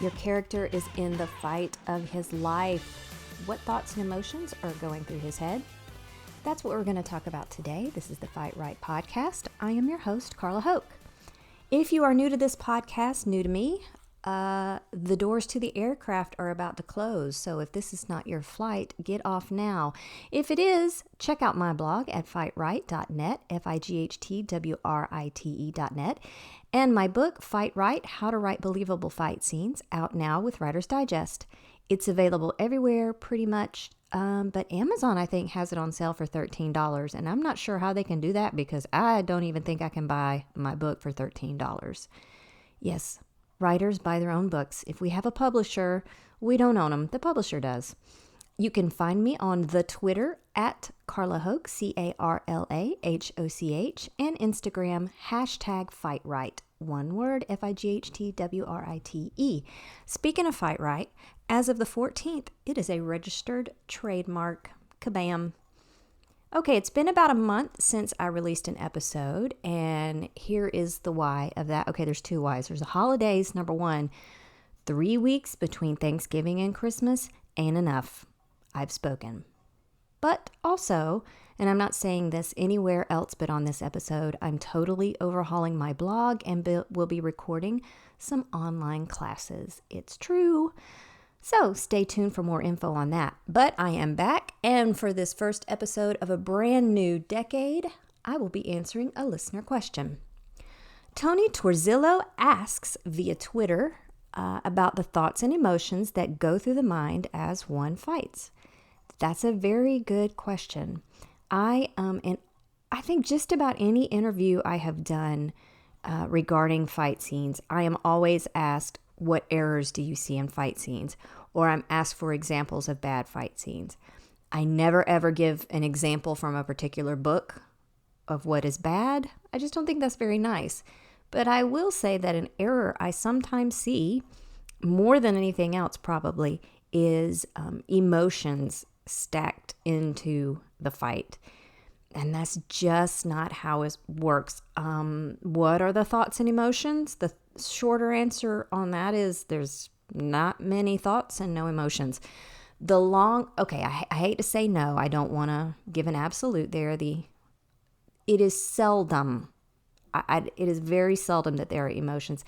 Your character is in the fight of his life. What thoughts and emotions are going through his head? That's what we're going to talk about today. This is the FightWrite podcast. I am your host, Carla Hoke. If you are new to this podcast, new to me, the doors to the aircraft are about to close. So if this is not your flight, get off now. If it is, check out my blog at fightwrite.net, FightWrite.net, and my book, FightWrite, How to Write Believable Fight Scenes, out now with Writer's Digest. It's available everywhere pretty much, but Amazon, I think, has it on sale for $13, and I'm not sure how they can do that because I don't even think I can buy my book for $13. Yes, writers buy their own books. If we have a publisher, we don't own them. The publisher does. You can find me on the Twitter at Carla Hoke, CarlaHoch, and Instagram, #FightWrite. One word, FightWrite. Speaking of FightWrite, as of the 14th, it is a registered trademark. Kabam. Okay, it's been about a month since I released an episode, and here is the why of that. Okay, there's two whys. There's the holidays, number one. 3 weeks between Thanksgiving and Christmas ain't enough. I've spoken. But also, and I'm not saying this anywhere else but on this episode, I'm totally overhauling my blog and will be recording some online classes. It's true. So stay tuned for more info on that. But I am back, and for this first episode of a brand new decade, I will be answering a listener question. Tony Torzillo asks via Twitter about the thoughts and emotions that go through the mind as one fights. That's a very good question. And I think just about any interview I have done regarding fight scenes, I am always asked, what errors do you see in fight scenes? Or I'm asked for examples of bad fight scenes. I never ever give an example from a particular book of what is bad. I just don't think that's very nice. But I will say that an error I sometimes see, more than anything else probably, is emotions stacked into the fight. And that's just not how it works. What are the thoughts and emotions? The shorter answer on that is there's not many thoughts and no emotions. I hate to say no. I don't want to give an absolute there. It is seldom. It is very seldom that there are emotions.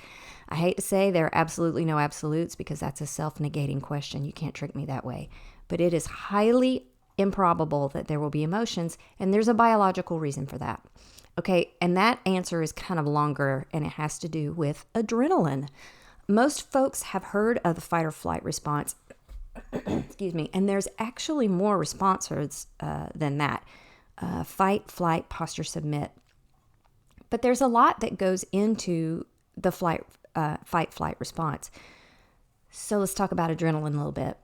I hate to say there are absolutely no absolutes because that's a self-negating question. You can't trick me that way. But it is highly improbable that there will be emotions, and there's a biological reason for that. Okay, and that answer is kind of longer, and it has to do with adrenaline. Most folks have heard of the fight or flight response, excuse me, and there's actually more responses than that. Fight, flight, posture, submit. But there's a lot that goes into the fight, flight response. So let's talk about adrenaline a little bit.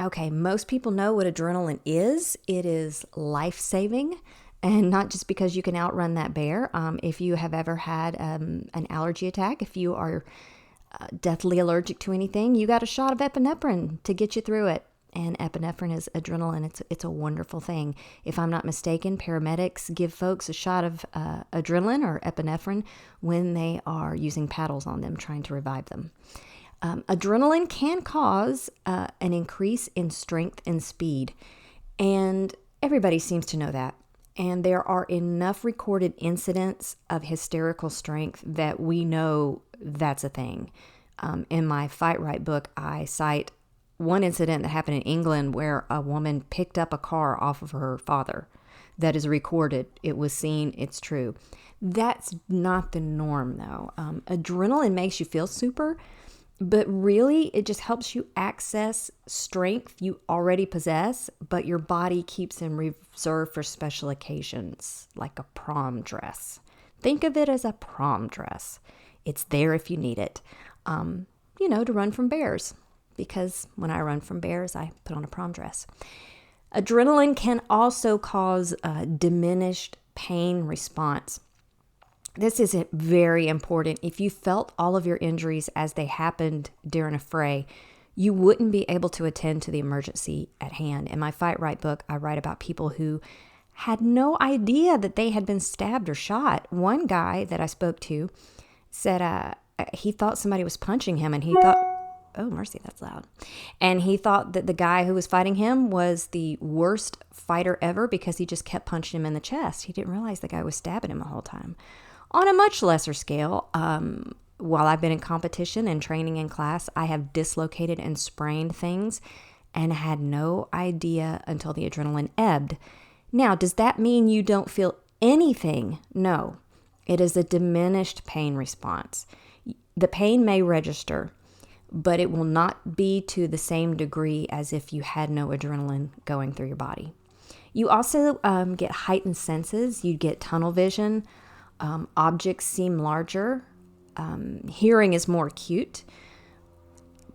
Okay, most people know what adrenaline is. It is life-saving, and not just because you can outrun that bear. If you have ever had an allergy attack, if you are deathly allergic to anything, you got a shot of epinephrine to get you through it. And epinephrine is adrenaline. It's a wonderful thing. If I'm not mistaken, paramedics give folks a shot of adrenaline or epinephrine when they are using paddles on them, trying to revive them. Adrenaline can cause an increase in strength and speed, and everybody seems to know that. And there are enough recorded incidents of hysterical strength that we know that's a thing. In my FightWrite book, I cite one incident that happened in England where a woman picked up a car off of her father. That is recorded. It was seen. It's true. That's not the norm, though. Adrenaline makes you feel super, but really, it just helps you access strength you already possess, but your body keeps in reserve for special occasions, like a prom dress. Think of it as a prom dress. It's there if you need it, to run from bears. Because when I run from bears, I put on a prom dress. Adrenaline can also cause a diminished pain response. This is very important. If you felt all of your injuries as they happened during a fray, you wouldn't be able to attend to the emergency at hand. In my FightWrite book, I write about people who had no idea that they had been stabbed or shot. One guy that I spoke to said he thought somebody was punching him, and he thought, oh, mercy, that's loud. And he thought that the guy who was fighting him was the worst fighter ever because he just kept punching him in the chest. He didn't realize the guy was stabbing him the whole time. On a much lesser scale, while I've been in competition and training in class, I have dislocated and sprained things and had no idea until the adrenaline ebbed. Now, does that mean you don't feel anything? No. It is a diminished pain response. The pain may register, but it will not be to the same degree as if you had no adrenaline going through your body. You also get heightened senses. You get tunnel vision. Objects seem larger. Hearing is more acute.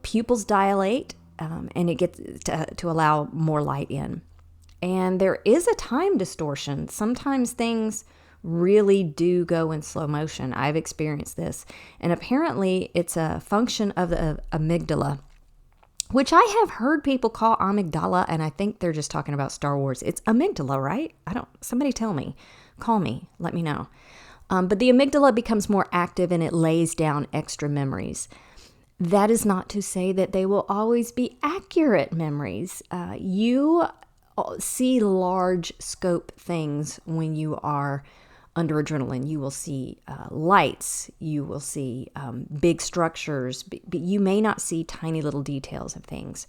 Pupils dilate, and it gets to allow more light in. And there is a time distortion. Sometimes things really do go in slow motion. I've experienced this. And apparently it's a function of the amygdala, which I have heard people call amygdala, and I think they're just talking about Star Wars. It's amygdala, right? Somebody tell me. Call me. Let me know. But the amygdala becomes more active and it lays down extra memories. That is not to say that they will always be accurate memories. You see large scope things when you are under adrenaline. You will see lights, you will see big structures, but you may not see tiny little details of things.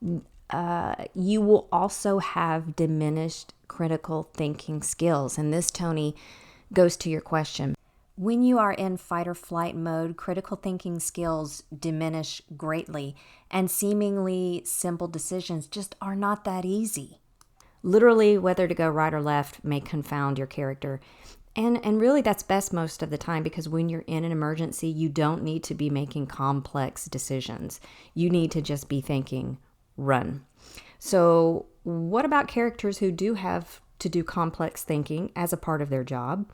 You will also have diminished critical thinking skills. And this, Tony, goes to your question. When you are in fight or flight mode, critical thinking skills diminish greatly, and seemingly simple decisions just are not that easy. Literally, whether to go right or left may confound your character. And really, that's best most of the time, because when you're in an emergency, you don't need to be making complex decisions. You need to just be thinking, run. So what about characters who do have to do complex thinking as a part of their job,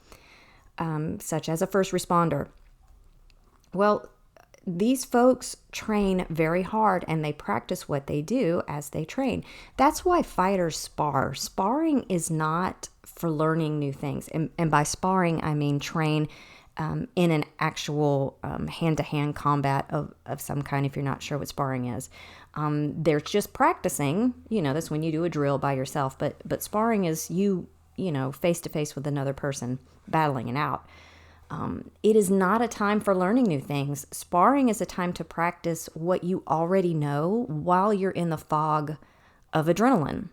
such as a first responder? Well, these folks train very hard and they practice what they do as they train. That's why fighters spar. Sparring is not for learning new things. And by sparring, I mean train in an actual hand-to-hand combat of some kind, if you're not sure what sparring is. They're just practicing. That's when you do a drill by yourself. But sparring is you face-to-face with another person, battling it out. It is not a time for learning new things. Sparring is a time to practice what you already know while you're in the fog of adrenaline.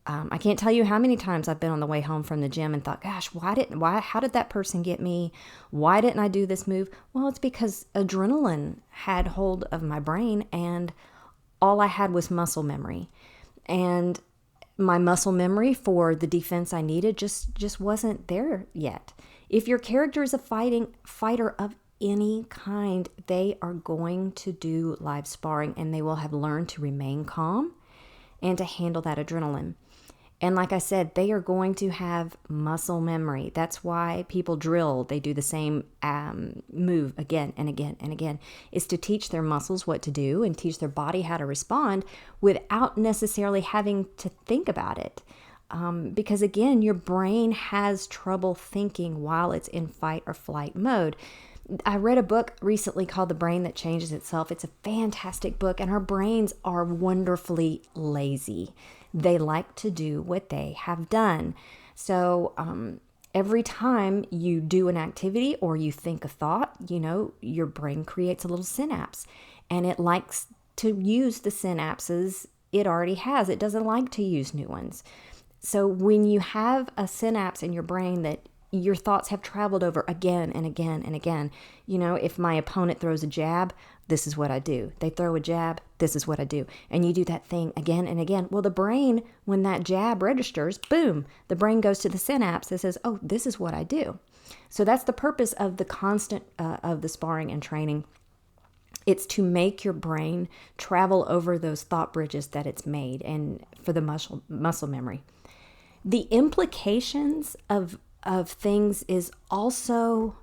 I can't tell you how many times I've been on the way home from the gym and thought, gosh, how did that person get me? Why didn't I do this move? Well, it's because adrenaline had hold of my brain and all I had was muscle memory. And my muscle memory for the defense I needed just wasn't there yet. If your character is a fighter of any kind, they are going to do live sparring and they will have learned to remain calm and to handle that adrenaline. And like I said, they are going to have muscle memory. That's why people drill. They do the same move again and again and again. Is to teach their muscles what to do and teach their body how to respond without necessarily having to think about it. Because again, your brain has trouble thinking while it's in fight or flight mode. I read a book recently called The Brain That Changes Itself. It's a fantastic book, and our brains are wonderfully lazy. They like to do what they have done. So every time you do an activity or you think a thought, your brain creates a little synapse, and it likes to use the synapses it already has. It doesn't like to use new ones. So when you have a synapse in your brain that your thoughts have traveled over again and again and again, if my opponent throws a jab, this is what I do. They throw a jab, this is what I do. And you do that thing again and again. Well, the brain, when that jab registers, boom, the brain goes to the synapse that says, oh, this is what I do. So that's the purpose of the constant of the sparring and training. It's to make your brain travel over those thought bridges that it's made, and for the muscle memory. The implications of things is also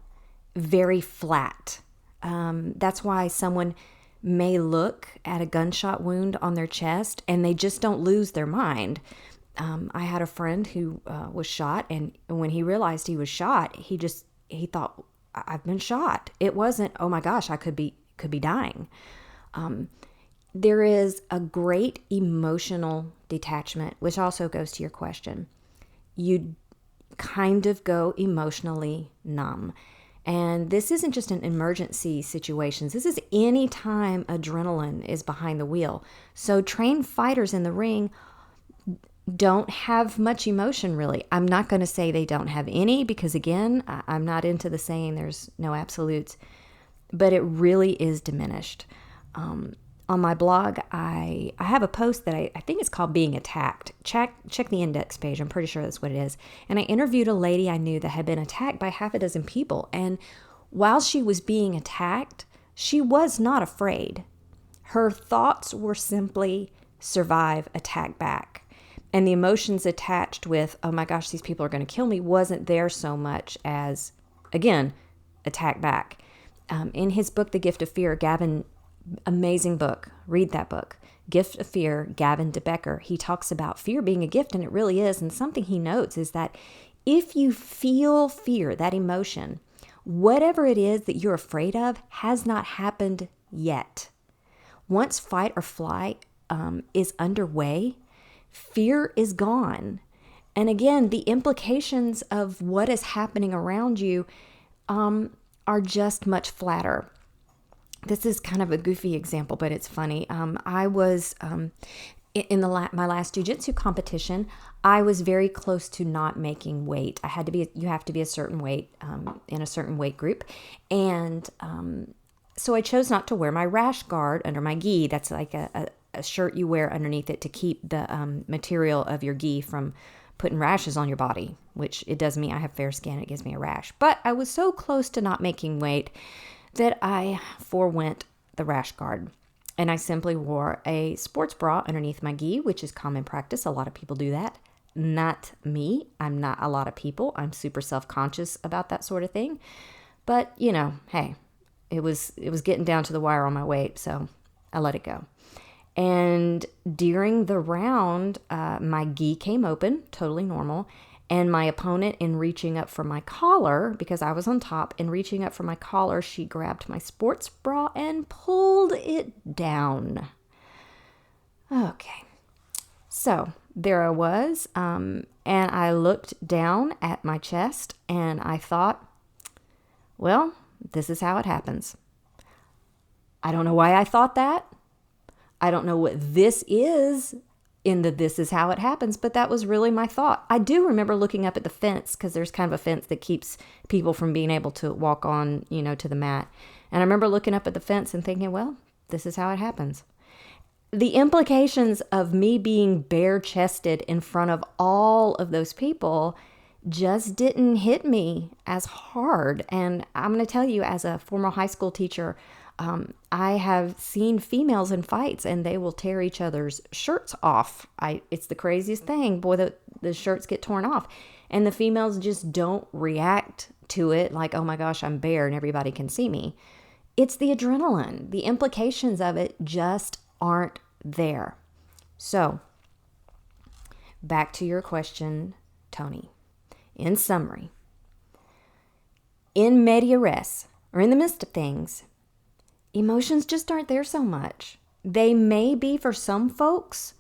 very flat. That's why someone may look at a gunshot wound on their chest and they just don't lose their mind. I had a friend who was shot, and when he realized he was shot, he thought, I've been shot. It wasn't, oh my gosh, I could be dying. There is a great emotional detachment, which also goes to your question. You kind of go emotionally numb. And this isn't just an emergency situations. This is any time adrenaline is behind the wheel. So trained fighters in the ring don't have much emotion, really. I'm not going to say they don't have any because, again, I'm not into the saying there's no absolutes, but it really is diminished. On my blog, I have a post that I think it's called Being Attacked. Check the index page. I'm pretty sure that's what it is. And I interviewed a lady I knew that had been attacked by half a dozen people. And while she was being attacked, she was not afraid. Her thoughts were simply survive, attack back. And the emotions attached with, oh my gosh, these people are going to kill me, wasn't there so much as, again, attack back. In his book, The Gift of Fear, Gavin, amazing book, read that book, Gift of Fear, Gavin DeBecker, he talks about fear being a gift, and it really is. And something he notes is that if you feel fear, that emotion, whatever it is that you're afraid of has not happened yet. Once fight or flight is underway, fear is gone. And again, the implications of what is happening around you are just much flatter. This is kind of a goofy example, but it's funny. I was in my last jiu-jitsu competition. I was very close to not making weight. You have to be a certain weight in a certain weight group, and so I chose not to wear my rash guard under my gi. That's like a shirt you wear underneath it to keep the material of your gi from putting rashes on your body, which it does me. I have fair skin. It gives me a rash. But I was so close to not making weight that I forewent the rash guard. And I simply wore a sports bra underneath my gi, which is common practice. A lot of people do that. Not me. I'm not a lot of people. I'm super self-conscious about that sort of thing. But, hey, it was getting down to the wire on my weight, so I let it go. And during the round, my gi came open, totally normal. And my opponent, in reaching up for my collar, because I was on top, in reaching up for my collar, she grabbed my sports bra and pulled it down. Okay. So there I was, and I looked down at my chest, and I thought, well, this is how it happens. I don't know why I thought that. I don't know what this is in the this is how it happens, but that was really my thought. I do remember looking up at the fence because there's kind of a fence that keeps people from being able to walk on, to the mat. And I remember looking up at the fence and thinking, well, this is how it happens. The implications of me being bare-chested in front of all of those people just didn't hit me as hard. And I'm going to tell you, as a former high school teacher, I have seen females in fights and they will tear each other's shirts off. It's the craziest thing. Boy, the shirts get torn off. And the females just don't react to it like, oh my gosh, I'm bare and everybody can see me. It's the adrenaline. The implications of it just aren't there. So, back to your question, Tony. In summary, in media res, or in the midst of things, emotions just aren't there so much. They may be for some folks,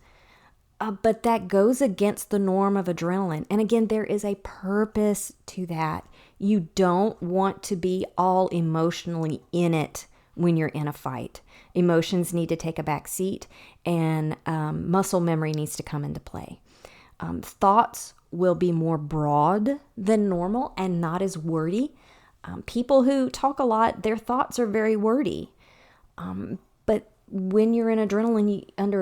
but that goes against the norm of adrenaline. And again, there is a purpose to that. You don't want to be all emotionally in it when you're in a fight. Emotions need to take a back seat, and muscle memory needs to come into play. Thoughts will be more broad than normal and not as wordy. People who talk a lot, their thoughts are very wordy. But when you're in under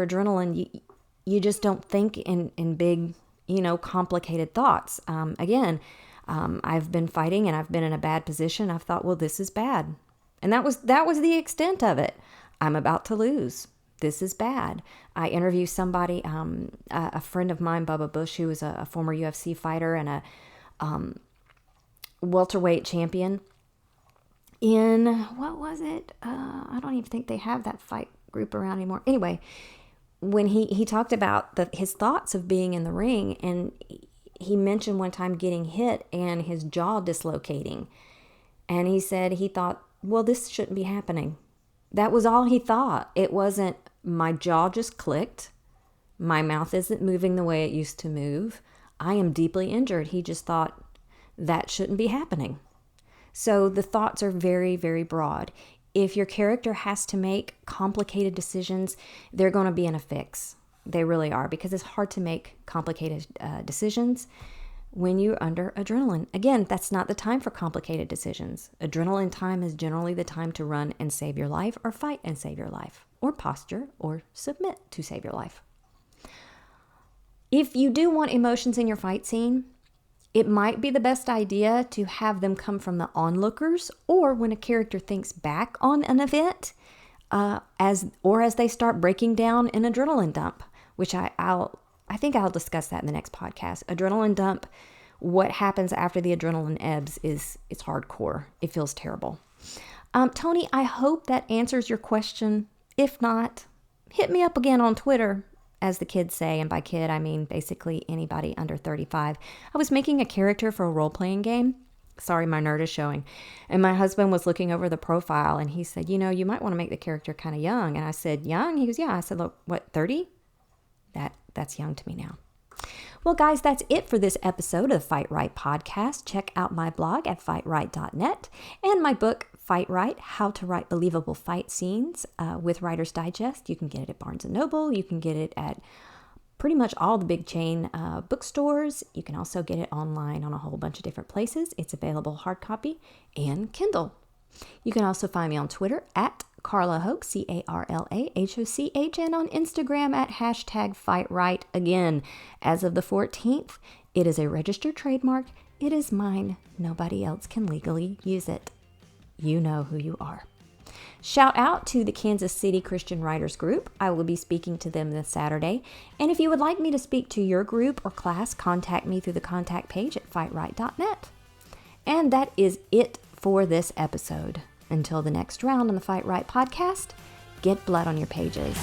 adrenaline, you just don't think in big, complicated thoughts. I've been fighting and I've been in a bad position. I've thought, well, this is bad. And that was the extent of it. I'm about to lose. This is bad. I interviewed somebody, a friend of mine, Bubba Bush, who was a former UFC fighter and a welterweight champion. In, what was it? I don't even think they have that fight group around anymore. Anyway, when he talked about his thoughts of being in the ring, and he mentioned one time getting hit and his jaw dislocating. And he said he thought, well, this shouldn't be happening. That was all he thought. It wasn't, my jaw just clicked. My mouth isn't moving the way it used to move. I am deeply injured. He just thought that shouldn't be happening. So the thoughts are very, very broad. If your character has to make complicated decisions, they're going to be in a fix. They really are, because it's hard to make complicated decisions when you're under adrenaline. Again, that's not the time for complicated decisions. Adrenaline time is generally the time to run and save your life, or fight and save your life, or posture or submit to save your life. If you do want emotions in your fight scene, it might be the best idea to have them come from the onlookers, or when a character thinks back on an event, as they start breaking down an adrenaline dump, which I think I'll discuss that in the next podcast. Adrenaline dump, what happens after the adrenaline ebbs it's hardcore. It feels terrible. Tony, I hope that answers your question. If not, hit me up again on Twitter, as the kids say. And by kid, I mean basically anybody under 35. I was making a character for a role-playing game. Sorry, my nerd is showing. And my husband was looking over the profile and he said, you might want to make the character kind of young. And I said, young? He goes, yeah. I said, look, what, 30? That's young to me now. Well, guys, that's it for this episode of the FightWrite podcast. Check out my blog at FightWrite.net and my book, FightWrite, How to Write Believable Fight Scenes with Writer's Digest. You can get it at Barnes & Noble. You can get it at pretty much all the big chain bookstores. You can also get it online on a whole bunch of different places. It's available hard copy and Kindle. You can also find me on Twitter at Carla Hoch, CarlaHoch, and on Instagram at #FightWrite. Again, as of the 14th, it is a registered trademark. It is mine. Nobody else can legally use it. You know who you are. Shout out to the Kansas City Christian Writers Group. I will be speaking to them this Saturday. And if you would like me to speak to your group or class, contact me through the contact page at FightWrite.net. And that is it for this episode. Until the next round on the FightWrite podcast, get blood on your pages.